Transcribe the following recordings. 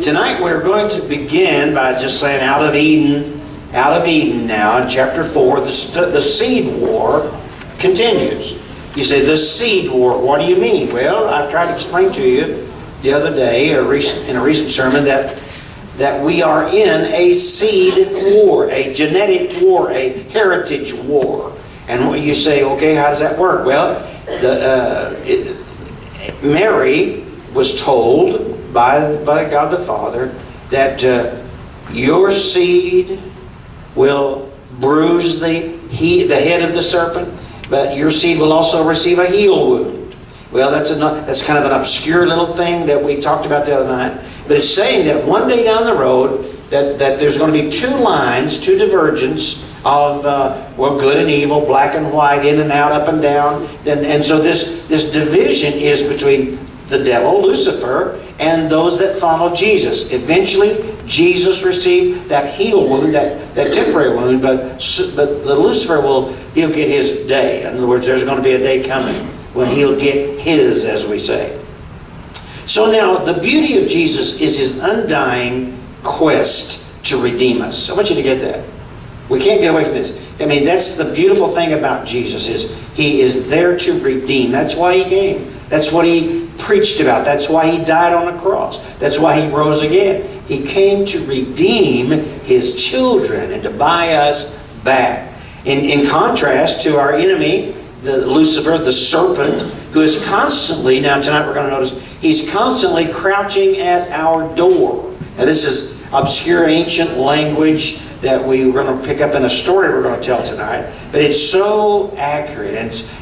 Tonight we're going to begin by just saying out of Eden now in chapter 4, the seed war continues. You say, the seed war, what do you mean? Well, I've tried to explain to you the other day in a recent sermon that we are in a seed war, a genetic war, a heritage war. And you say, okay, how does that work? Well, Mary was told by God the Father that your seed will bruise the head of the serpent, but your seed will also receive a heel wound. Well, that's kind of an obscure little thing that we talked about the other night. But it's saying that one day down the road that there's going to be two lines, two divergence of good and evil, black and white, in and out, up and down. And so this division is between the devil, Lucifer, and those that follow Jesus. Eventually, Jesus received that heel wound, that temporary wound, but the Lucifer he'll get his day. In other words, there's going to be a day coming when he'll get his, as we say. So now, the beauty of Jesus is his undying quest to redeem us. I want you to get that. We can't get away from this. I mean, that's the beautiful thing about Jesus, is he is there to redeem. That's why he came. That's what he preached about. That's why he died on the cross. That's why he rose again. He came to redeem his children and to buy us back. In contrast to our enemy, the Lucifer, the serpent, who is constantly, now tonight we're going to notice, he's constantly crouching at our door. Now this is obscure ancient language that we're going to pick up in a story we're going to tell tonight, but it's so accurate,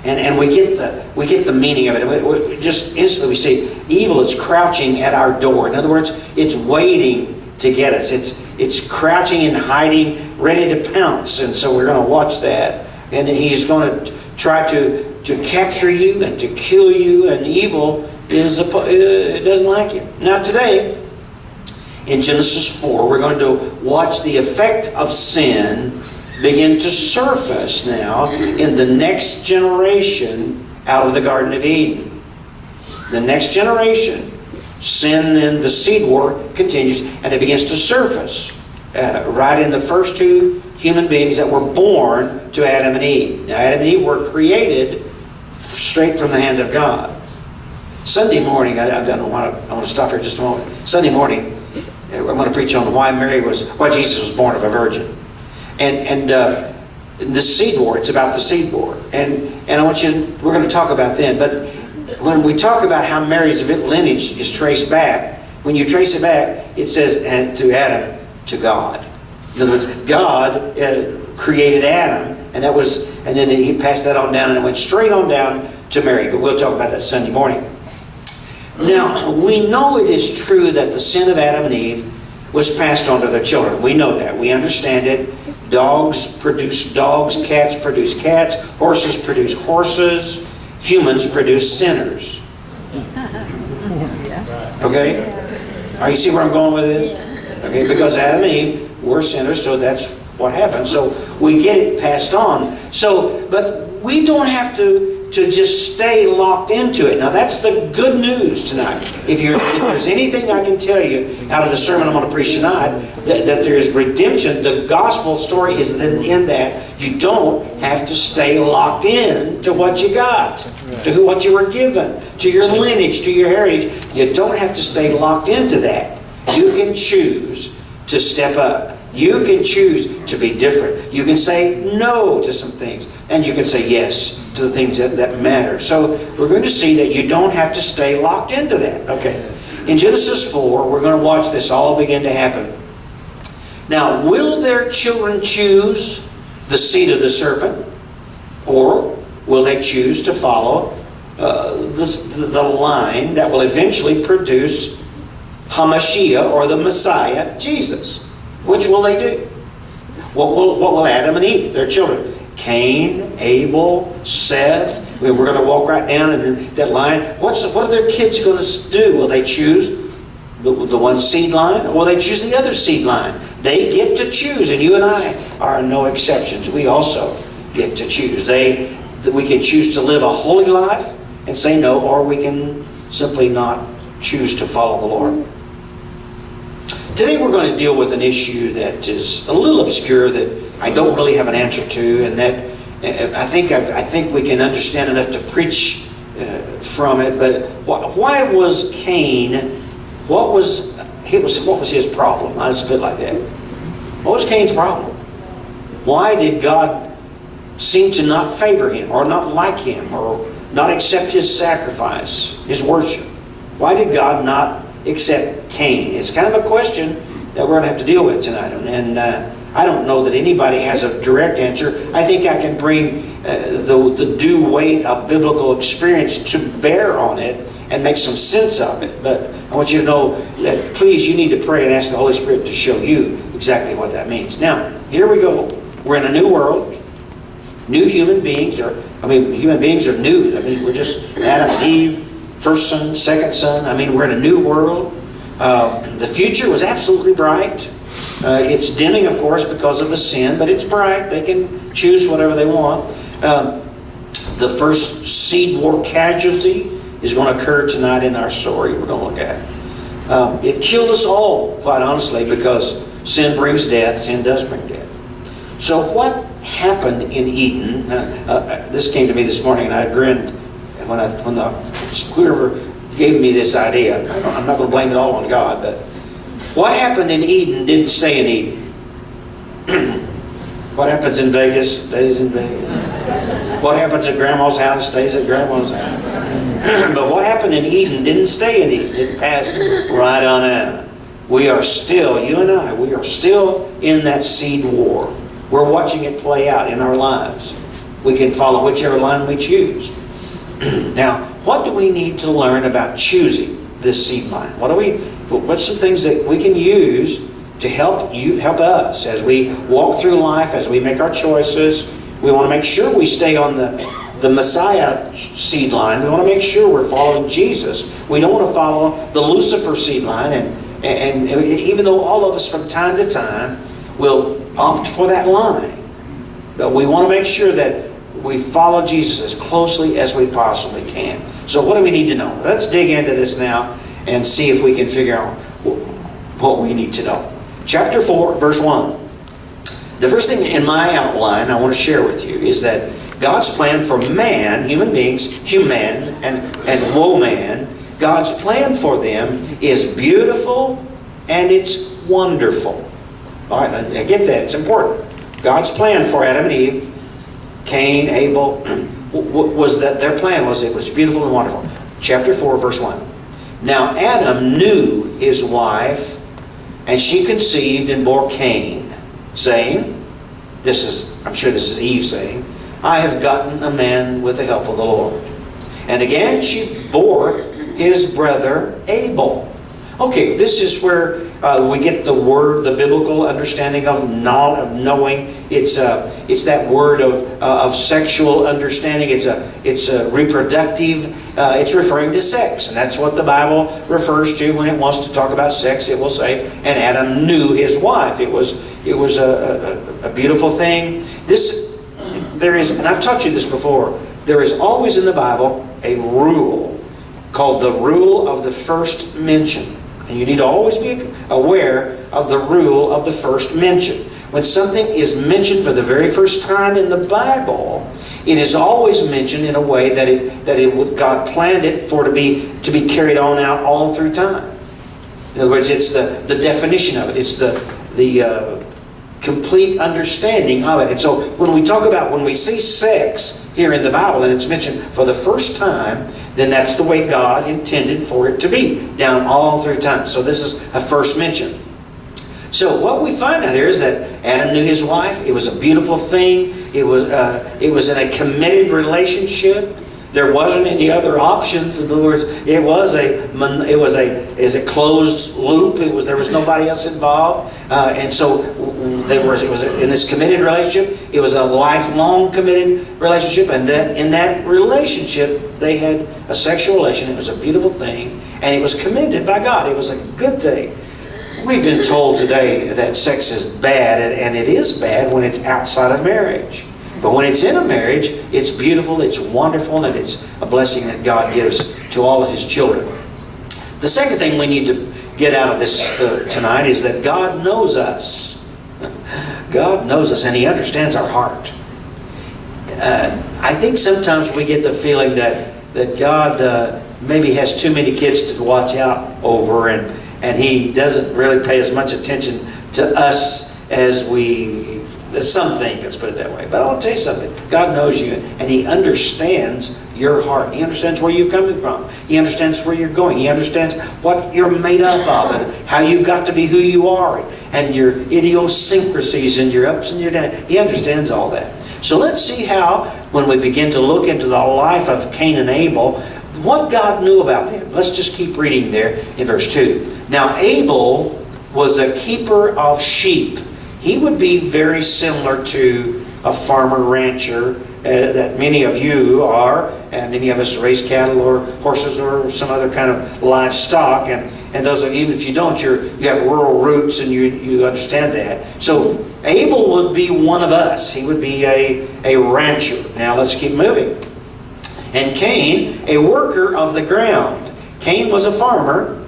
and we get the meaning of it. We just instantly we see evil is crouching at our door. In other words, it's waiting to get us. It's crouching and hiding, ready to pounce. And so we're going to watch that, and he's going to try to capture you and to kill you. And evil it doesn't like you. Now today, in Genesis 4, we're going to watch the effect of sin begin to surface now in the next generation out of the Garden of Eden. The next generation, sin and the seed war continues, and it begins to surface right in the first two human beings that were born to Adam and Eve. Now, Adam and Eve were created straight from the hand of God. Sunday morning, I want to stop here just a moment. Sunday morning, I'm going to preach on why Jesus was born of a virgin, and the seed war. It's about the seed war, and we're going to talk about then. But when we talk about how Mary's lineage is traced back, when you trace it back, it says, and to Adam, to God. In other words, God created Adam, and then he passed that on down, and it went straight on down to Mary. But we'll talk about that Sunday morning. Now, we know it is true that the sin of Adam and Eve was passed on to their children. We know that. We understand it. Dogs produce dogs. Cats produce cats. Horses produce horses. Humans produce sinners. Okay? You see where I'm going with this? Okay, because Adam and Eve were sinners, so that's what happened. So we get it passed on. But we don't have to just stay locked into it. Now that's the good news tonight. If there's anything I can tell you out of the sermon I'm going to preach tonight, that there's redemption. The gospel story is in that you don't have to stay locked in to what you got, to what you were given, to your lineage, to your heritage. You don't have to stay locked into that. You can choose to step up. You can choose to be different. You can say no to some things, and you can say yes to the things that matter. So we're going to see that you don't have to stay locked into that. Okay. In Genesis 4, we're going to watch this all begin to happen. Now, will their children choose the seed of the serpent, or will they choose to follow the line that will eventually produce Hamashiach, or the Messiah, Jesus? Which will they do? What will Adam and Eve, their children? Cain, Abel, Seth. We're going to walk right down in that line. What are their kids going to do? Will they choose the one seed line, or will they choose the other seed line? They get to choose, and you and I are no exceptions. We also get to choose. We can choose to live a holy life and say no, or we can simply not choose to follow the Lord. Today we're going to deal with an issue that is a little obscure that I don't really have an answer to, and that I think we can understand enough to preach from it. But why was Cain? What was his problem? I'll just put it like that. What was Cain's problem? Why did God seem to not favor him, or not like him, or not accept his sacrifice, his worship? Why did God not accept Cain? It's kind of a question that we're going to have to deal with tonight. And I don't know that anybody has a direct answer. I think I can bring the due weight of biblical experience to bear on it and make some sense of it. But I want you to know that, please, you need to pray and ask the Holy Spirit to show you exactly what that means. Now, here we go. We're in a new world. New human beings human beings are new. We're just Adam and Eve, first son, second son. We're in a new world. The future was absolutely bright. It's dimming, of course, because of the sin, but it's bright. They can choose whatever they want. The first seed war casualty is going to occur tonight in our story we're going to look at. It killed us all, quite honestly, because sin brings death. Sin does bring death. So what happened in Eden? This came to me this morning, and I grinned when whoever gave me this idea. I'm not going to blame it all on God, but what happened in Eden didn't stay in Eden. What happens in Vegas stays in Vegas. What happens at Grandma's house stays at Grandma's house. But what happened in Eden didn't stay in Eden. It passed right on out. We are still, you and I, we are still in that seed war. We're watching it play out in our lives. We can follow whichever line we choose. Now, what do we need to learn about choosing this seed line? What's some things that we can use to help us as we walk through life, as we make our choices? We want to make sure we stay on the Messiah seed line. We want to make sure we're following Jesus. We don't want to follow the Lucifer seed line. And even though all of us from time to time will opt for that line, but we want to make sure that we follow Jesus as closely as we possibly can. So what do we need to know? Let's dig into this now and see if we can figure out what we need to know. Chapter 4, verse 1. The first thing in my outline I want to share with you is that God's plan for man, human beings, human and woman, God's plan for them is beautiful and it's wonderful. All right, I get that. It's important. God's plan for Adam and Eve, Cain, Abel, was that their plan was it was beautiful and wonderful. Chapter 4, verse 1. Now Adam knew his wife, and she conceived and bore Cain, saying, I'm sure this is Eve saying, I have gotten a man with the help of the Lord. And again she bore his brother Abel. Okay, this is where we get the word, the biblical understanding of knowing. It's that word of sexual understanding. It's a reproductive. It's referring to sex, and that's what the Bible refers to when it wants to talk about sex. It will say, and Adam knew his wife. It was a beautiful thing. And I've taught you this before. There is always in the Bible a rule called the rule of the first mention. And you need to always be aware of the rule of the first mention. When something is mentioned for the very first time in the Bible, it is always mentioned in a way that God planned it to be carried on out all through time. In other words, it's the definition of it. It's the complete understanding of it. And so when we see sex here in the Bible and it's mentioned for the first time, then that's the way God intended for it to be down all through time. So this is a first mention. So what we find out here is that Adam knew his wife. It was a beautiful thing. It was in a committed relationship. There wasn't any other options. In other words, it was a closed loop. There was nobody else involved, and so it was in this committed relationship. It was a lifelong committed relationship, and then in that relationship they had a sexual relation. It was a beautiful thing, and it was commended by God. It was a good thing. We've been told today that sex is bad, and it is bad when it's outside of marriage. But when it's in a marriage, it's beautiful, it's wonderful, and it's a blessing that God gives to all of His children. The second thing we need to get out of this tonight is that God knows us. God knows us, and He understands our heart. I think sometimes we get the feeling that God maybe has too many kids to watch out over, and He doesn't really pay as much attention to us as some think, let's put it that way. But I want to tell you something. God knows you, and He understands your heart. He understands where you're coming from. He understands where you're going. He understands what you're made up of and how you got to be who you are and your idiosyncrasies and your ups and your downs. He understands all that. So let's see how, when we begin to look into the life of Cain and Abel, what God knew about them. Let's just keep reading there in verse 2. Now Abel was a keeper of sheep. He would be very similar to a farmer rancher that many of you are, and many of us raise cattle or horses or some other kind of livestock. And those of you, even if you don't, you have rural roots and you understand that. So Abel would be one of us. He would be a rancher. Now let's keep moving. And Cain, a worker of the ground. Cain was a farmer.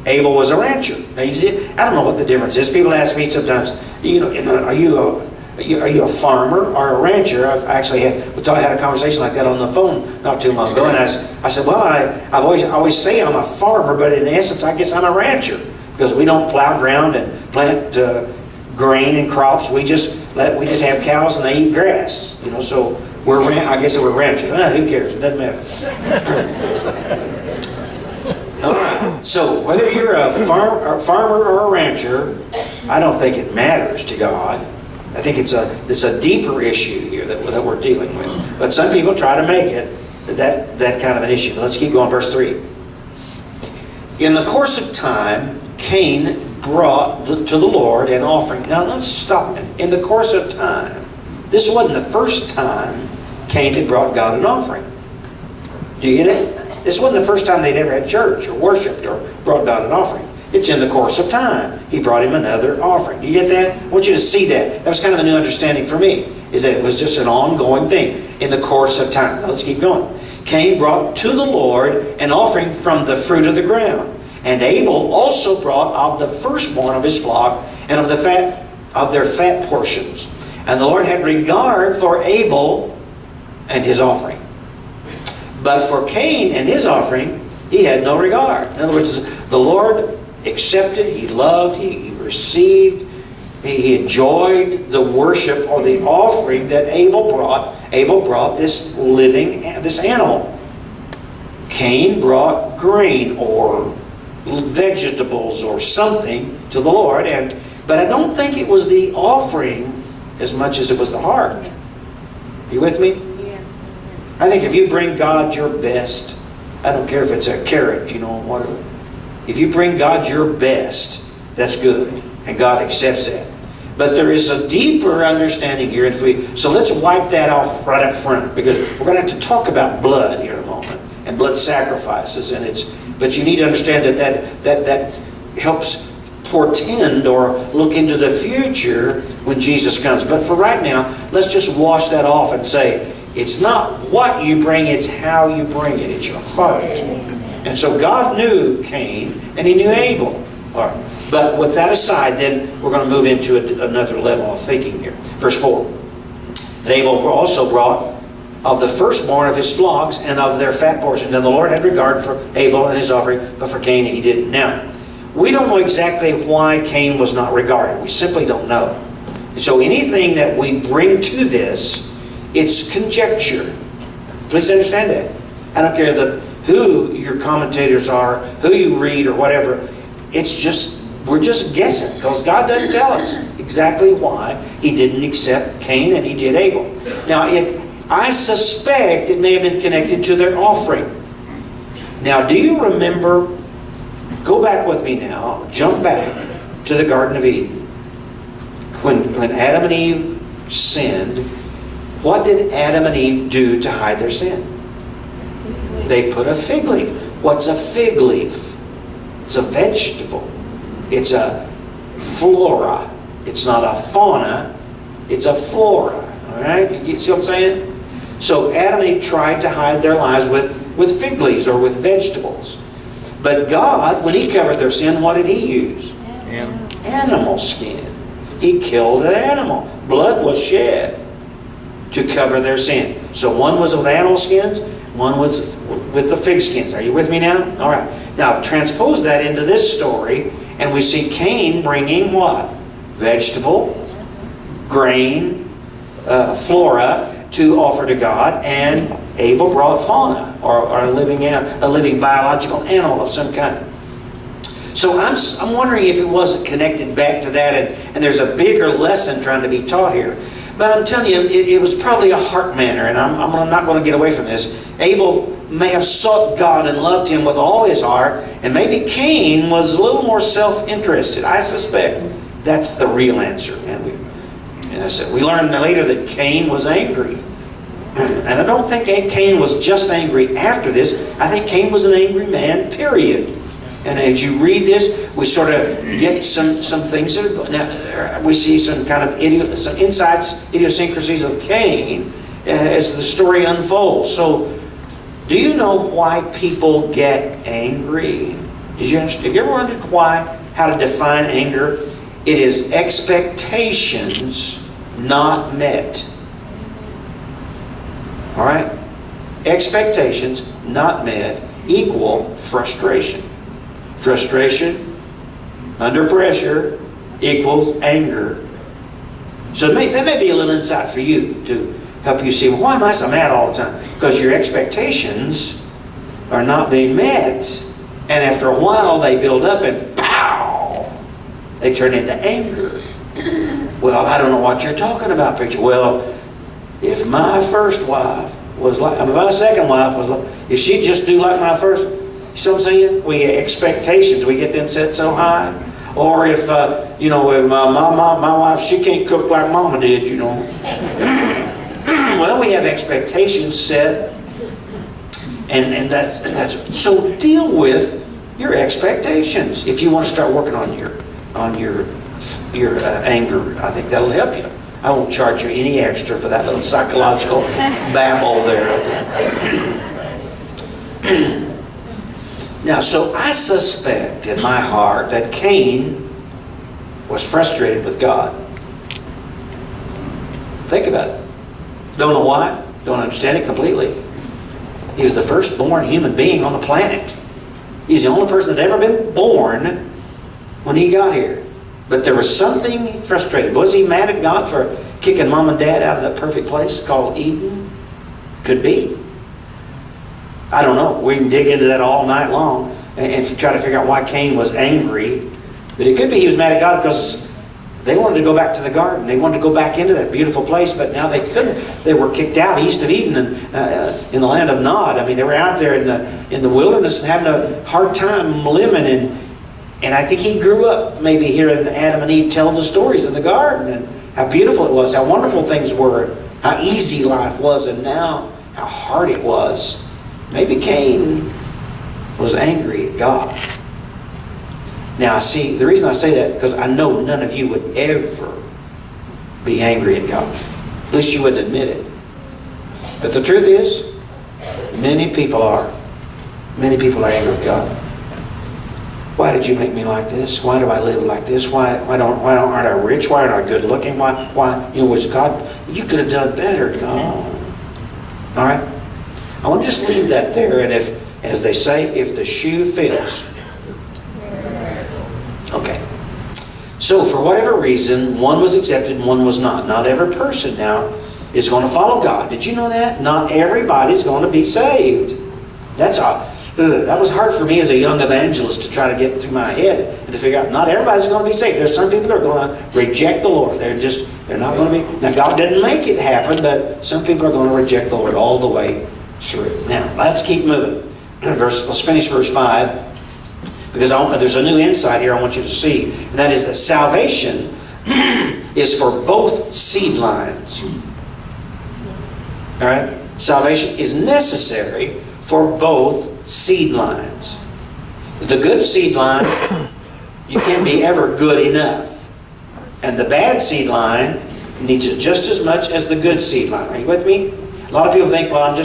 Abel was a rancher. Now, you see, I don't know what the difference is. People ask me sometimes, are you a farmer or a rancher? I actually had a conversation like that on the phone not too long ago, and I said, well, I always say I'm a farmer, but in essence, I guess I'm a rancher because we don't plow ground and plant grain and crops. We just have cows and they eat grass. So I guess we're ranchers. Who cares? It doesn't matter. All right. So whether you're a farmer or a rancher, I don't think it matters to God. I think it's a deeper issue here that we're dealing with. But some people try to make it that kind of an issue. Let's keep going. Verse 3. In the course of time, Cain brought to the Lord an offering. Now let's stop a minute. In the course of time, this wasn't the first time Cain had brought God an offering. Do you get it? This wasn't the first time they'd ever had church or worshipped or brought God an offering. It's in the course of time. He brought him another offering. Do you get that? I want you to see that. That was kind of a new understanding for me, is that it was just an ongoing thing in the course of time. Now let's keep going. Cain brought to the Lord an offering from the fruit of the ground. And Abel also brought of the firstborn of his flock and of their fat portions. And the Lord had regard for Abel and his offering. But for Cain and his offering, He had no regard. In other words, the Lord accepted, He loved, He received, He enjoyed the worship or the offering that Abel brought. Abel brought this animal. Cain brought grain or vegetables or something to the Lord. But I don't think it was the offering as much as it was the heart. You with me? I think if you bring God your best, I don't care if it's a carrot, whatever. If you bring God your best, that's good. And God accepts that. But there is a deeper understanding here. So let's wipe that off right up front, because we're going to have to talk about blood here in a moment and blood sacrifices. But you need to understand that helps portend or look into the future when Jesus comes. But for right now, let's just wash that off and say, it's not what you bring, it's how you bring it. It's your heart. And so God knew Cain and He knew Abel. All right. But with that aside, then we're going to move into another level of thinking here. Verse 4. And Abel also brought of the firstborn of his flocks and of their fat portion. And the Lord had regard for Abel and his offering, but for Cain He didn't. Now, we don't know exactly why Cain was not regarded. We simply don't know. And so anything that we bring to this, it's conjecture. Please understand that. I don't care who your commentators are, who you read or whatever. We're just guessing, because God doesn't tell us exactly why He didn't accept Cain and He did Abel. Now, I suspect it may have been connected to their offering. Now, do you remember, go back with me now, jump back to the Garden of Eden. When Adam and Eve sinned, what did Adam and Eve do to hide their sin? They put a fig leaf. What's a fig leaf? It's a vegetable. It's a flora. It's not a fauna. It's a flora. All right? You see what I'm saying? So Adam and Eve tried to hide their lives with fig leaves or with vegetables. But God, when He covered their sin, what did He use? Animal skin. He killed an animal. Blood was shed to cover their sin. So one was with animal skins, one was with the fig skins. Are you with me now? All right. Now transpose that into this story, and we see Cain bringing what? Vegetable, grain, flora to offer to God, and Abel brought fauna, or a living biological animal of some kind. So I'm wondering if it wasn't connected back to that, and there's a bigger lesson trying to be taught here. But I'm telling you, it was probably a heart matter, and I'm not going to get away from this. Abel may have sought God and loved Him with all his heart, and maybe Cain was a little more self-interested. I suspect that's the real answer. And we learned later that Cain was angry. And I don't think Cain was just angry after this. I think Cain was an angry man, period. And as you read this, we sort of get some things that are, now, we see some kind of some insights, idiosyncrasies of Cain as the story unfolds. So, do you know why people get angry? Have you ever wondered how to define anger? It is expectations not met. All right? Expectations not met equal frustration. Frustration under pressure equals anger. So that may be a little insight for you to help you see, well, why am I so mad all the time? Because your expectations are not being met, and after a while they build up and pow! They turn into anger. Well, I don't know what you're talking about, preacher. Well, if my first wife was like, my second wife was like, if she'd just do like my first, you see what I'm saying? We get expectations, we get them set so high. Or if, if my wife, she can't cook like Mama did, Well, we have expectations set, and that's so deal with your expectations. If you want to start working on your anger, I think that'll help you. I won't charge you any extra for that little psychological babble there. Now, so I suspect in my heart that Cain was frustrated with God. Think about it. Don't know why. Don't understand it completely. He was the firstborn human being on the planet. He's the only person that had ever been born when he got here. But there was something frustrated. Was he mad at God for kicking mom and dad out of that perfect place called Eden? Could be. I don't know. We can dig into that all night long and try to figure out why Cain was angry. But it could be he was mad at God because they wanted to go back to the garden. They wanted to go back into that beautiful place, but now they couldn't. They were kicked out east of Eden and in the land of Nod. I mean, they were out there in the wilderness and having a hard time living. And I think he grew up maybe hearing Adam and Eve tell the stories of the garden and how beautiful it was, how wonderful things were, how easy life was, and now how hard it was. Maybe Cain was angry at God. Now, see, the reason I say that, because I know none of you would ever be angry at God. At least you wouldn't admit it. But the truth is, many people are. Many people are angry with God. Why did you make me like this? Why do I live like this? Why aren't I rich? Why aren't I good looking? Why was God, you could have done better, God. All right? I want to just leave that there, and if, as they say, if the shoe fits. Okay. So for whatever reason, one was accepted and one was not. Not every person now is going to follow God. Did you know that? Not everybody's going to be saved. That was hard for me as a young evangelist to try to get through my head and to figure out not everybody's going to be saved. There's some people that are going to reject the Lord. They're not going to be. Now God didn't make it happen, but some people are going to reject the Lord all the way through. Now let's keep moving. Let's finish verse 5. Because there's a new insight here I want you to see. And that is that salvation is for both seed lines. All right? Salvation is necessary for both seed lines. The good seed line, you can't be ever good enough. And the bad seed line needs it just as much as the good seed line. Are you with me? A lot of people think, well,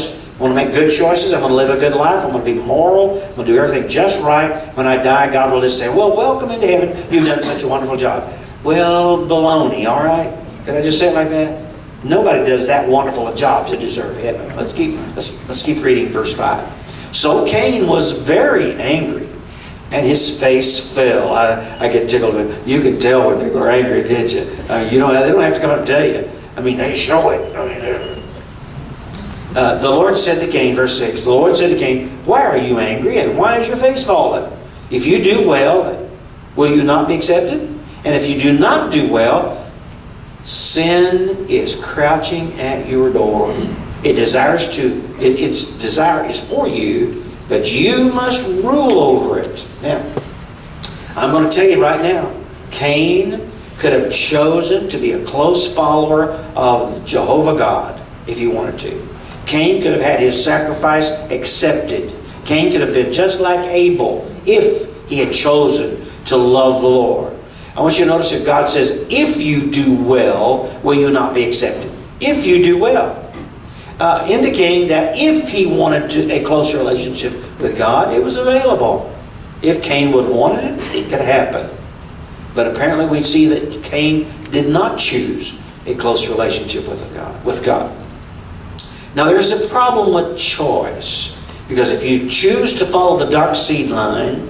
want to make good choices. I'm going to live a good life. I'm going to be moral. I'm going to do everything just right. When I die, God will just say, well, welcome into heaven. You've done such a wonderful job. Well, baloney, all right? Could I just say it like that? Nobody does that wonderful a job to deserve heaven. Let's keep reading verse 5. So Cain was very angry, and his face fell. I get tickled. You can tell when people are angry, can't you? They don't have to come up and tell you. I mean, they show it. The Lord said to Cain, verse 6, the Lord said to Cain, why are you angry, and why is your face fallen? If you do well, will you not be accepted? And if you do not do well, sin is crouching at your door. Its desire is for you, but you must rule over it. Now, I'm going to tell you right now, Cain could have chosen to be a close follower of Jehovah God if he wanted to. Cain could have had his sacrifice accepted. Cain could have been just like Abel if he had chosen to love the Lord. I want you to notice that God says, if you do well, will you not be accepted? If you do well. Indicating that if he wanted a close relationship with God, it was available. If Cain would have wanted it, it could happen. But apparently we see that Cain did not choose a close relationship with God. Now there's a problem with choice. Because if you choose to follow the dark seed line,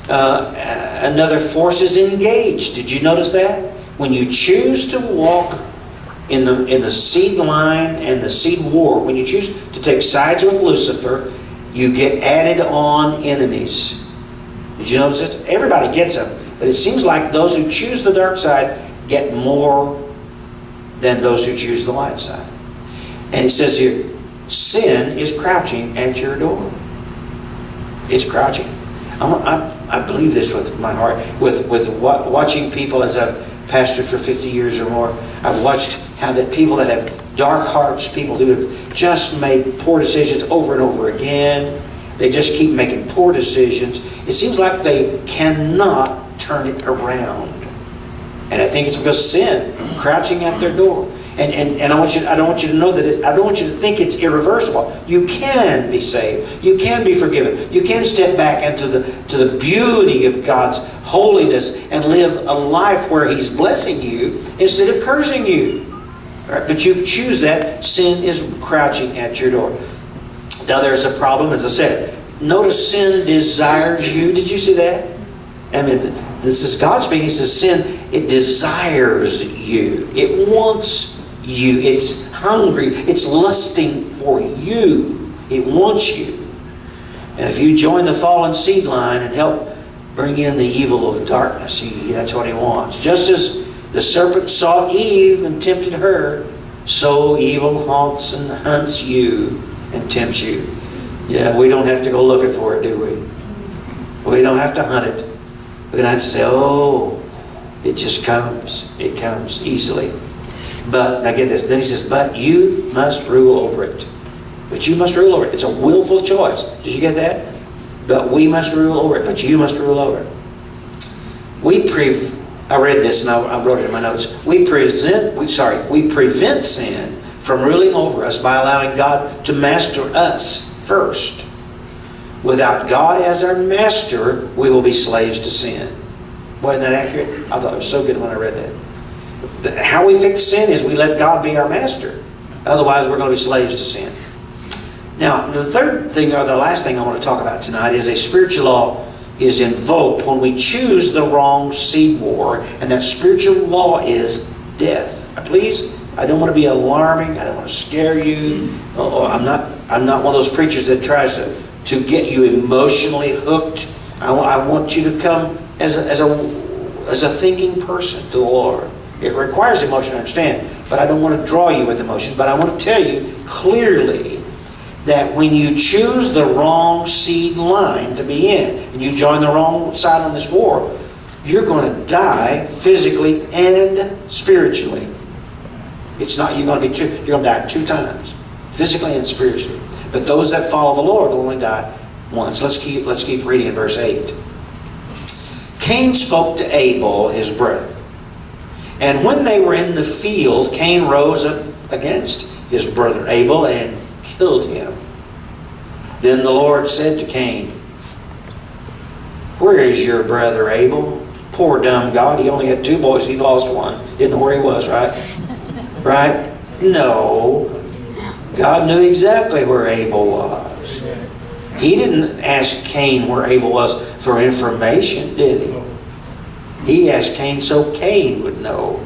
another force is engaged. Did you notice that? When you choose to walk in the seed line and the seed war, when you choose to take sides with Lucifer, you get added on enemies. Did you notice this? Everybody gets them, but it seems like those who choose the dark side get more than those who choose the light side. And it says here, sin is crouching at your door. It's crouching. I believe this with my heart. With watching people, as I've pastored for 50 years or more, I've watched how that people that have dark hearts, people who have just made poor decisions over and over again, they just keep making poor decisions. It seems like they cannot turn it around. And I think it's because sin crouching at their door. And I don't want you to know that I don't want you to think it's irreversible. You can be saved. You can be forgiven. You can step back into the beauty of God's holiness and live a life where He's blessing you instead of cursing you. Right? But you choose that. Sin is crouching at your door. Now there's a problem, as I said. Notice sin desires you. Did you see that? I mean, this is God speaking. He says sin, it desires you. It wants you. It's hungry. It's lusting for you. It wants you. And if you join the fallen seed line and help bring in the evil of darkness, that's what he wants. Just as the serpent sought Eve and tempted her, so evil haunts and hunts you and tempts you. Yeah, we don't have to go looking for it, do we? We don't have to hunt it. We don't have to say, oh, it just comes. It comes easily. But, now get this, then he says, but you must rule over it. But you must rule over it. It's a willful choice. Did you get that? But we must rule over it. But you must rule over it. I read this and I wrote it in my notes. We prevent sin from ruling over us by allowing God to master us first. Without God as our master, we will be slaves to sin. Wasn't that accurate? I thought it was so good when I read that. How we fix sin is we let God be our master. Otherwise, we're going to be slaves to sin. Now, the third thing, or the last thing I want to talk about tonight, is a spiritual law is invoked when we choose the wrong seed war, and that spiritual law is death. Please, I don't want to be alarming. I don't want to scare you. I'm not one of those preachers that tries to get you emotionally hooked. I want you to come as a thinking person to the Lord. It requires emotion, I understand, but I don't want to draw you with emotion. But I want to tell you clearly that when you choose the wrong seed line to be in, and you join the wrong side on this war, you're going to die physically and spiritually. It's not you're going to die 2 times, physically and spiritually. But those that follow the Lord will only die once. Let's keep reading in verse 8. Cain spoke to Abel, his brother. And when they were in the field, Cain rose up against his brother Abel and killed him. Then the Lord said to Cain, where is your brother Abel? Poor dumb God, he only had 2 boys, he lost one. Didn't know where he was, right? Right? No. God knew exactly where Abel was. He didn't ask Cain where Abel was for information, did he? He asked Cain so Cain would know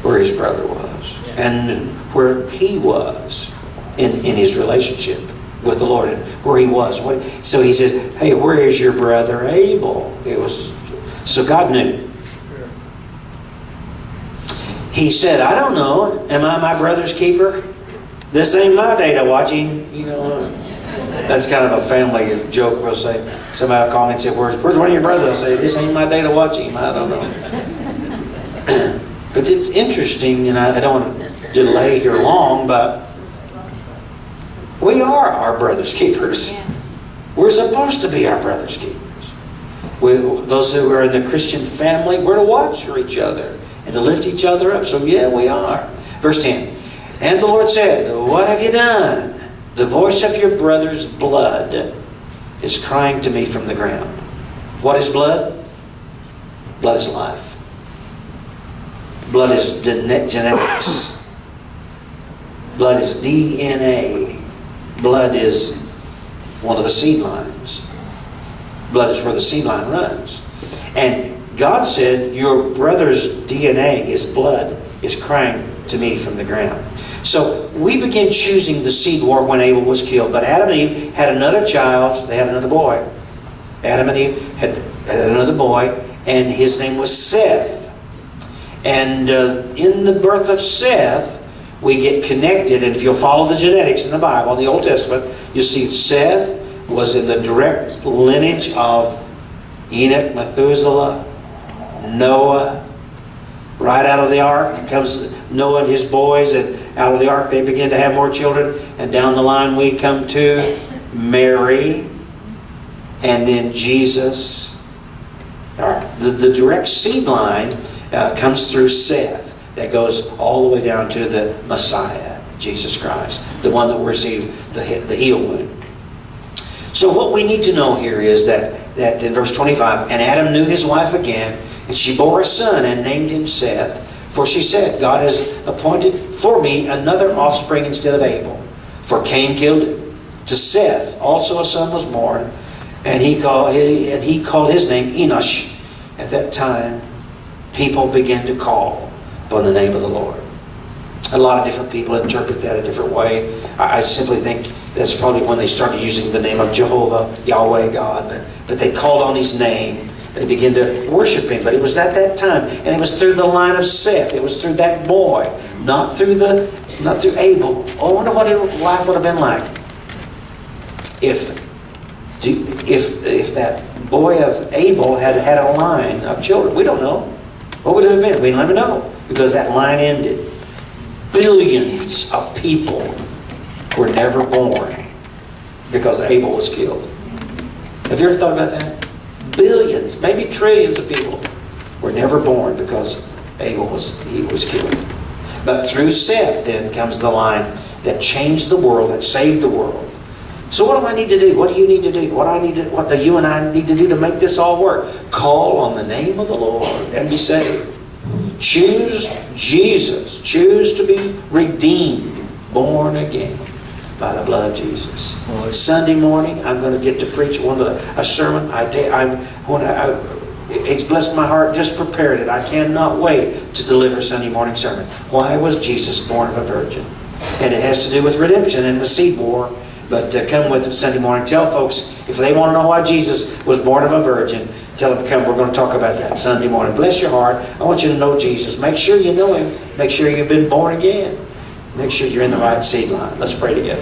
where his brother was and where he was in his relationship with the Lord and where he was. So he said, hey, where is your brother Abel? So God knew. He said, I don't know. Am I my brother's keeper? This ain't my day to watch him. You know, that's kind of a family joke. We'll say, somebody will call me and say, where's one of your brothers? I'll say, this ain't my day to watch him. I don't know. But it's interesting, and I don't want to delay here long, but we are our brother's keepers. We're supposed to be our brother's keepers. Those who are in the Christian family, we're to watch for each other and to lift each other up. So yeah, we are. Verse 10. And the Lord said, what have you done? The voice of your brother's blood is crying to me from the ground. What is blood? Blood is life. Blood is genetics. Blood is DNA. Blood is one of the seed lines. Blood is where the seed line runs. And God said, your brother's DNA, his blood, is crying to me from the ground. So we began choosing the seed war when Abel was killed. But Adam and Eve had another child. They had another boy. Adam and Eve had another boy, and his name was Seth. And in the birth of Seth, we get connected. And if you'll follow the genetics in the Bible, in the Old Testament, you'll see Seth was in the direct lineage of Enoch, Methuselah, Noah. Right out of the ark comes Noah and his boys, and out of the ark they begin to have more children. And down the line we come to Mary, and then Jesus. All right. The direct seed line comes through Seth. That goes all the way down to the Messiah, Jesus Christ, the one that receives the heel wound. So what we need to know here is that in verse 25, and Adam knew his wife again, and she bore a son and named him Seth. For she said, God has appointed for me another offspring instead of Abel. For Cain killed him. To Seth also a son was born, and he called his name Enosh. At that time, people began to call upon the name of the Lord. A lot of different people interpret that a different way. I simply think that's probably when they started using the name of Jehovah, Yahweh, God. But they called on his name. They began to worship him. But it was at that time. And it was through the line of Seth. It was through that boy. Not through Abel. Oh, I wonder what life would have been like if that boy of Abel had a line of children. We don't know. What would it have been? We never know. Because that line ended. Billions of people were never born because Abel was killed. Have you ever thought about that? Billions, maybe trillions of people were never born because Abel was killed. But through Seth then comes the line that changed the world, that saved the world. So what do I need to do? What do you need to do? What do you and I need to do to make this all work? Call on the name of the Lord and be saved. Choose Jesus. Choose to be redeemed, born again by the blood of Jesus. Sunday morning, I'm going to get to preach a sermon. It's blessed my heart. Just prepared it. I cannot wait to deliver Sunday morning sermon. Why was Jesus born of a virgin? And it has to do with redemption and the seed war. But come with Sunday morning. Tell folks, if they want to know why Jesus was born of a virgin, tell them to come. We're going to talk about that Sunday morning. Bless your heart. I want you to know Jesus. Make sure you know him. Make sure you've been born again. Make sure you're in the right seed line. Let's pray together.